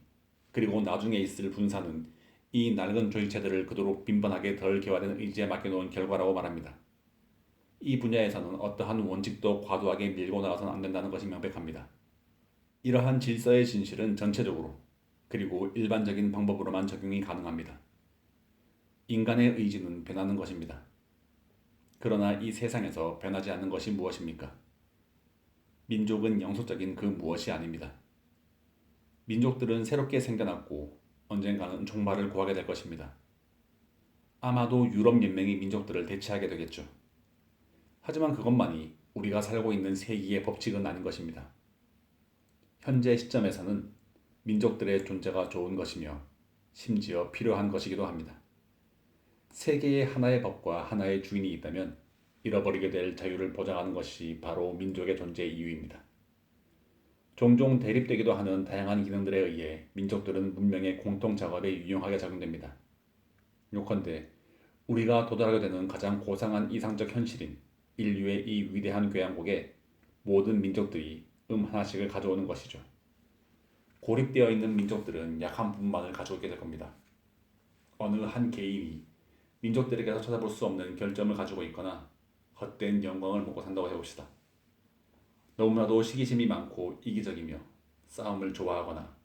그리고 나중에 있을 분사는 이 낡은 조직체들을 그토록 빈번하게 덜 개화된 의지에 맡겨놓은 결과라고 말합니다. 이 분야에서는 어떠한 원칙도 과도하게 밀고 나가서는 안 된다는 것이 명백합니다. 이러한 질서의 진실은 전체적으로 그리고 일반적인 방법으로만 적용이 가능합니다. 인간의 의지는 변하는 것입니다. 그러나 이 세상에서 변하지 않는 것이 무엇입니까? 민족은 영속적인 그 무엇이 아닙니다. 민족들은 새롭게 생겨났고 언젠가는 종말을 구하게 될 것입니다. 아마도 유럽연맹이 민족들을 대체하게 되겠죠. 하지만 그것만이 우리가 살고 있는 세기의 법칙은 아닌 것입니다. 현재 시점에서는 민족들의 존재가 좋은 것이며 심지어 필요한 것이기도 합니다. 세계에 하나의 법과 하나의 주인이 있다면 잃어버리게 될 자유를 보장하는 것이 바로 민족의 존재의 이유입니다. 종종 대립되기도 하는 다양한 기능들에 의해 민족들은 문명의 공통작업에 유용하게 작용됩니다. 요컨대 우리가 도달하게 되는 가장 고상한 이상적 현실인 인류의 이 위대한 교향곡에 모든 민족들이 하나씩을 가져오는 것이죠. 고립되어 있는 민족들은 약 한 부분만을 가져오게 될 겁니다. 어느 한 개인이 민족들에게서 찾아볼 수 없는 결점을 가지고 있거나 헛된 영광을 먹고 산다고 해봅시다. 너무나도 시기심이 많고 이기적이며 싸움을 좋아하거나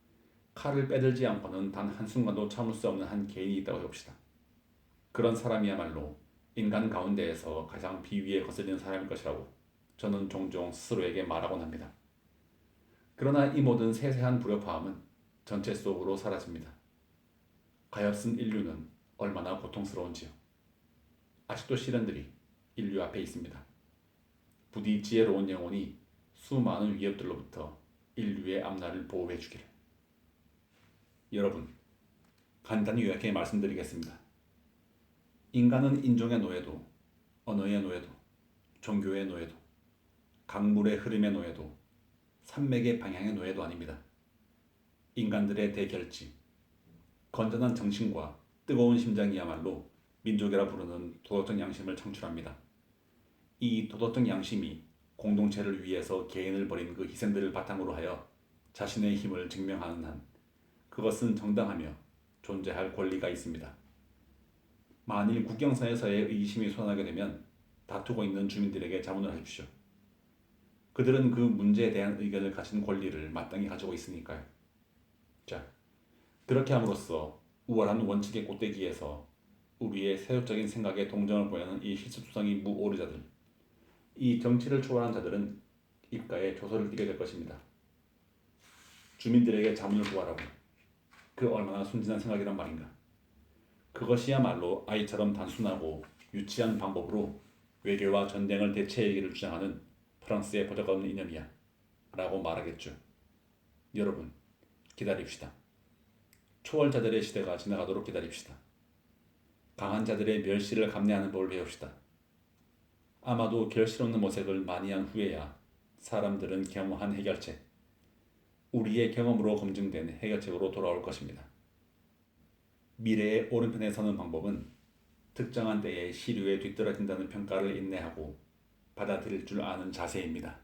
칼을 빼들지 않고는 단 한순간도 참을 수 없는 한 개인이 있다고 해봅시다. 그런 사람이야말로 인간 가운데에서 가장 비위에 거슬리는 사람일 것이라고 저는 종종 스스로에게 말하곤 합니다. 그러나 이 모든 세세한 불협화음은 전체 속으로 사라집니다. 가엾은 인류는 얼마나 고통스러운지요. 아직도 시련들이 인류 앞에 있습니다. 부디 지혜로운 영혼이 수많은 위협들로부터 인류의 앞날을 보호해 주기를. 여러분, 간단히 요약해 말씀드리겠습니다. 인간은 인종의 노예도, 언어의 노예도, 종교의 노예도, 강물의 흐름의 노예도, 산맥의 방향의 노예도 아닙니다. 인간들의 대결지, 건전한 정신과 뜨거운 심장이야말로 민족이라 부르는 도덕적 양심을 창출합니다. 이 도덕적 양심이 공동체를 위해서 개인을 버린 그 희생들을 바탕으로 하여 자신의 힘을 증명하는 한 그것은 정당하며 존재할 권리가 있습니다. 만일 국경선에서의 의심이 솟아나게 되면 다투고 있는 주민들에게 자문을 하십시오. 그들은 그 문제에 대한 의견을 가진 권리를 마땅히 가지고 있으니까요. 자, 그렇게 함으로써 우월한 원칙의 꼭대기에서 우리의 세속적인 생각에 동정을 보이는 이 실수투성이 무오르자들, 이 정치를 초월한 자들은 입가에 조소를 띠게 될 것입니다. 주민들에게 자문을 구하라고. 그 얼마나 순진한 생각이란 말인가. 그것이야말로 아이처럼 단순하고 유치한 방법으로 외교와 전쟁을 대체하기를 주장하는 프랑스의 보잘것없는 이념이야 라고 말하겠죠. 여러분, 기다립시다. 초월자들의 시대가 지나가도록 기다립시다. 강한 자들의 멸시를 감내하는 법을 배웁시다. 아마도 결실 없는 모색을 많이 한 후에야 사람들은 겸허한 해결책, 우리의 경험으로 검증된 해결책으로 돌아올 것입니다. 미래의 오른편에 서는 방법은 특정한 때에 시류에 뒤떨어진다는 평가를 인내하고 받아들일 줄 아는 자세입니다.